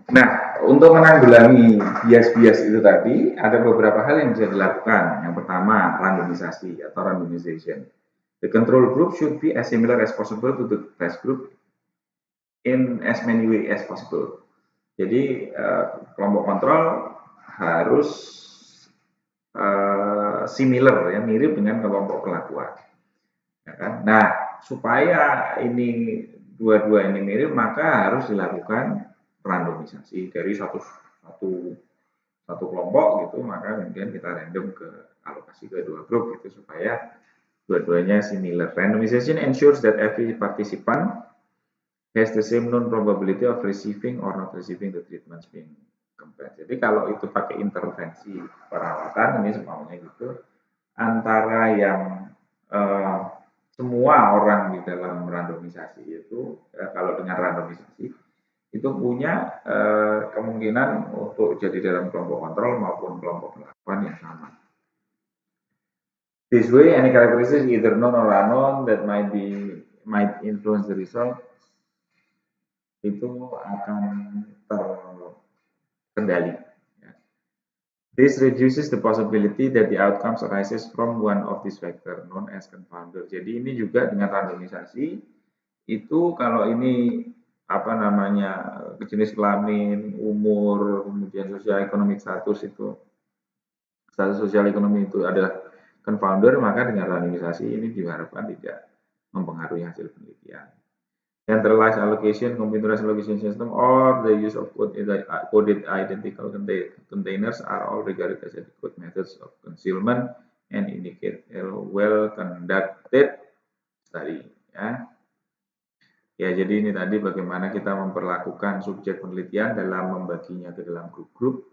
Nah, untuk menanggulangi bias-bias itu tadi, ada beberapa hal yang bisa dilakukan. Yang pertama, randomisasi atau randomization. The control group should be as similar as possible to the test group in as many way as possible. Jadi, kelompok kontrol harus similar, ya, mirip dengan kelompok perlakuan. Ya kan? Nah, supaya ini dua-dua ini mirip, maka harus dilakukan randomisasi dari satu satu kelompok gitu, maka kemudian kita random ke alokasi ke dua grup gitu supaya dua-duanya similar. Randomization ensures that every participant has the same known probability of receiving or not receiving the treatments being compared. Jadi kalau itu pakai intervensi perawatan ini semuanya gitu, antara yang eh, semua orang di dalam randomisasi itu kalau dengan randomisasi itu punya kemungkinan untuk jadi dalam kelompok kontrol maupun kelompok perlakuan yang sama. This way, any characteristic either known or unknown that might influence the result itu akan terkendali. This reduces the possibility that the outcomes arises from one of these factors known as confounder. Jadi ini juga dengan randomisasi itu kalau ini apa namanya jenis kelamin, umur, kemudian sosial ekonomi status itu status sosial ekonomi itu adalah confounder, maka dengan randomisasi ini diharapkan tidak mempengaruhi hasil penelitian. Centralized allocation, computerized allocation system, or the use of coded identical containers are all regarded as adequate methods of concealment and indicate a well conducted study. Ya. Ya, jadi ini tadi bagaimana kita memperlakukan subjek penelitian dalam membaginya ke dalam grup-grup,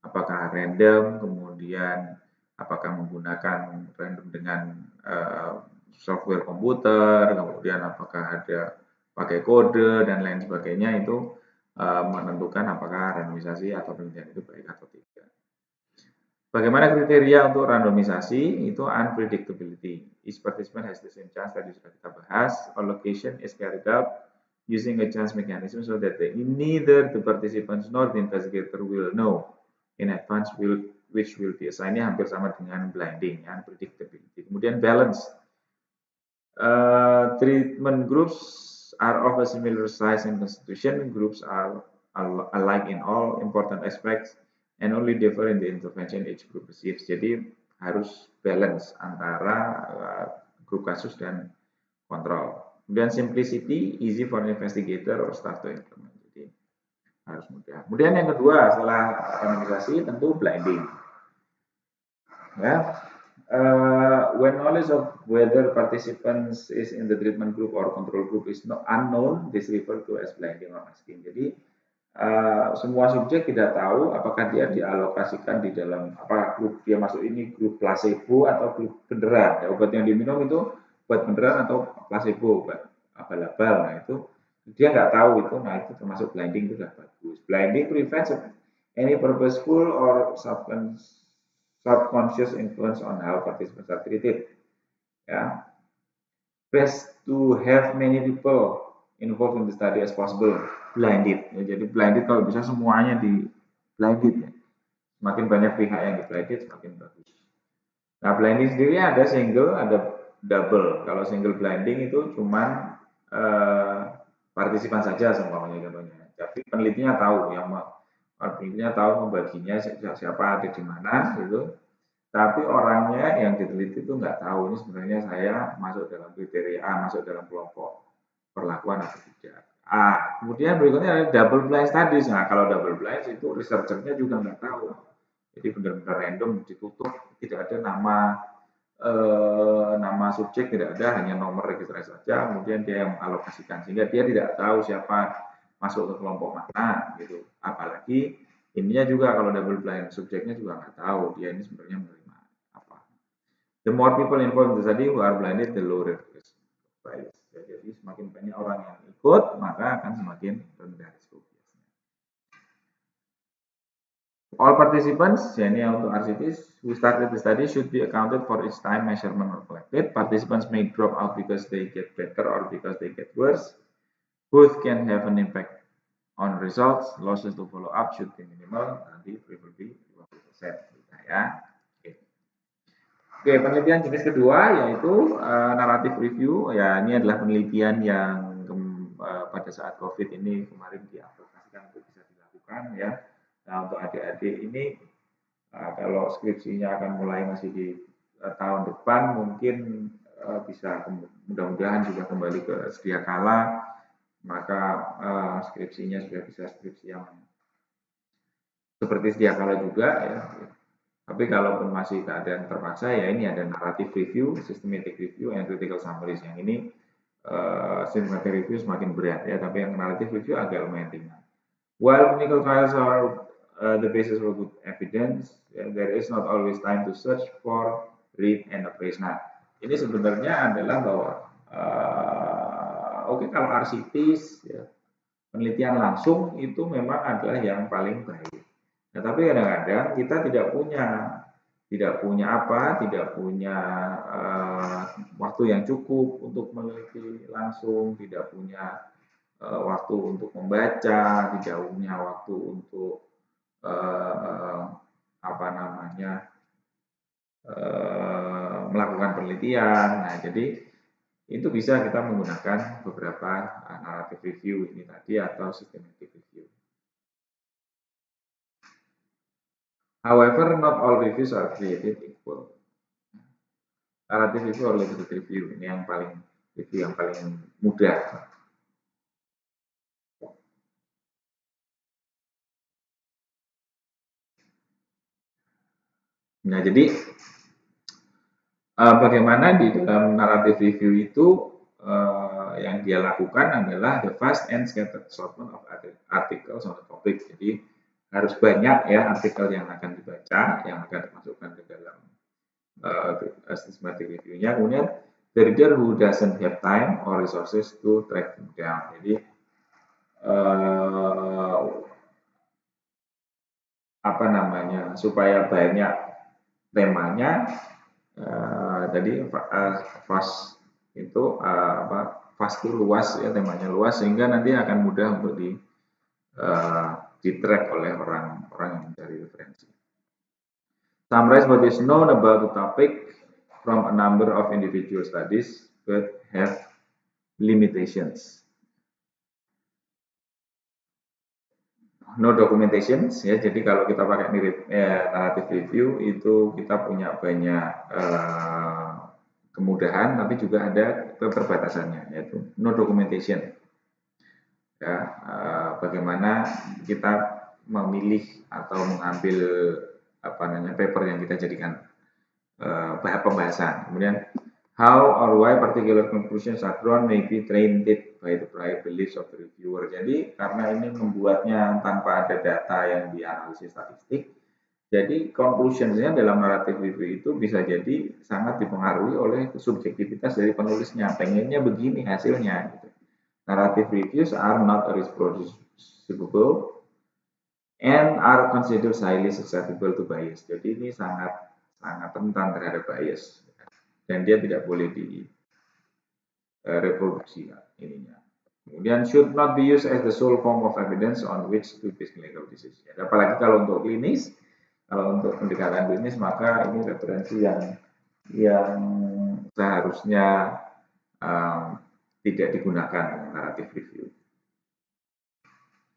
apakah random, kemudian apakah menggunakan random dengan software komputer, kemudian apakah ada pakai kode dan lain sebagainya itu menentukan apakah randomisasi atau penelitian itu baik atau tidak. Bagaimana kriteria untuk randomisasi? Itu unpredictability. Each participant has the same chance, tadi sudah kita bahas. Allocation is carried out using a chance mechanism so that neither the participants nor the investigator will know in advance which will be assigned. Ini hampir sama dengan blinding, unpredictability. Kemudian balance. Treatment groups are of a similar size and constitution. Groups are alike in all important aspects and only differ in the intervention each group receives. Jadi harus balance antara grup kasus dan kontrol. Kemudian simplicity, easy for investigator or staff to implement. Jadi harus mudah. Kemudian yang kedua setelah randomisasi tentu blinding. Ya, when knowledge of whether participants is in the treatment group or control group is not unknown, this referred to as blinding or masking. Jadi semua subjek tidak tahu apakah dia dialokasikan di dalam apa grup dia masuk ini grup placebo atau grup beneran. Ya, obat yang diminum itu obat beneran atau placebo, obat abal-abal. Nah itu dia nggak tahu itu. Nah itu termasuk blinding, itu sudah bagus. Blinding prevents any purposeful or subconscious influence on how participants are treated. Ya, best to have many people involved in the study as possible. Blinded. Ya, jadi blinded kalau bisa semuanya di blinded ya. Semakin banyak pihak yang di blinded semakin bagus. Nah, blinding sendiri ada single, ada double. Kalau single blinding itu cuman partisipan saja semuanya contohnya. Tapi penelitinya tahu yang penelitinya tahu membaginya siapa ada di mana gitu. Tapi orangnya yang diteliti itu nggak tahu ini sebenarnya saya masuk dalam kriteria A, masuk dalam kelompok perlakuan atau tidak. Kemudian berikutnya ada double blind studies. Nah, kalau double blind itu researchernya juga nggak tahu. Jadi benar-benar random, ditutup, tidak ada nama subjek, tidak ada, hanya nomor registrasi saja. Kemudian dia yang mengalokasikan, sehingga dia tidak tahu siapa masuk ke kelompok mana gitu. Apalagi ininya juga kalau double blind subjeknya juga nggak tahu dia ini sebenarnya menerima apa. The more people involved in the study who are blinded, the lower risk bias. Jadi semakin banyak orang yang ikut, maka akan semakin rendah risiko. All participants, ya ini untuk RCTs, who started the study should be accounted for each time measurement or collected. Participants may drop out because they get better or because they get worse. Both can have an impact on results, losses to follow up should be minimal, nanti preferably 50% ya. Oke, penelitian jenis kedua yaitu narrative review. Ya, ini adalah penelitian yang pada saat COVID ini kemarin diaplikasikan untuk bisa dilakukan ya. Nah, untuk adik-adik ini kalau skripsinya akan mulai masih di tahun depan, mungkin bisa mudah-mudahan juga kembali ke sedia kala, maka skripsinya sudah bisa skripsi yang seperti sedia kala juga ya. Tapi kalaupun masih keadaan terpaksa, ya ini ada narrative review, systematic review, and critical summaries. Yang ini systematic review semakin berat ya, tapi yang narrative review agak lumayan ringan. While clinical trials are the basis for good evidence, there is not always time to search for, read, and appraise. Nah, ini sebenarnya adalah bahwa oke, kalau arsitis, ya, penelitian langsung itu memang adalah yang paling baik. Nah, tapi kadang-kadang kita tidak punya waktu yang cukup untuk meneliti langsung, tidak punya waktu untuk membaca, tidak punya waktu untuk melakukan penelitian. Nah, jadi itu bisa kita menggunakan beberapa narrative review ini tadi atau systematic review. However, not all reviews are created equal. Narrative review or literature review ini yang paling mudah. Nah, jadi bagaimana di dalam narrative review itu yang dia lakukan adalah the fast and scattered assortment of articles on the topic. Jadi harus banyak ya artikel yang akan dibaca, yang akan dimasukkan ke dalam systematic review-nya. Kemudian the reader who doesn't have time or resources to track them down. Jadi supaya banyak temanya, jadi fast itu fast itu luas ya, temanya luas sehingga nanti akan mudah untuk di-track oleh orang-orang yang mencari referensi. Summarize what is known about the topic from a number of individual studies but have limitations. No documentations ya, jadi kalau kita pakai narrative review itu kita punya banyak kemudahan, tapi juga ada keterbatasannya, yaitu no documentation. Ya, bagaimana kita memilih atau mengambil paper yang kita jadikan pembahasan. Kemudian how or why particular conclusions are drawn may be tainted by the prior beliefs of the reviewer. Jadi karena ini membuatnya tanpa ada data yang dianalisis statistik, jadi conclusionsnya dalam narrative review itu bisa jadi sangat dipengaruhi oleh subjektivitas dari penulisnya. Pengennya begini hasilnya. Gitu. Narrative reviews are not reproducible and are considered highly susceptible to bias. Jadi ini sangat rentan terhadap bias dan dia tidak boleh direproduksi ininya. Kemudian should not be used as the sole form of evidence on which to base clinical decision. Apalagi kalau untuk klinis, kalau untuk pendekatan klinis maka ini referensi yang seharusnya tidak digunakan narrative review.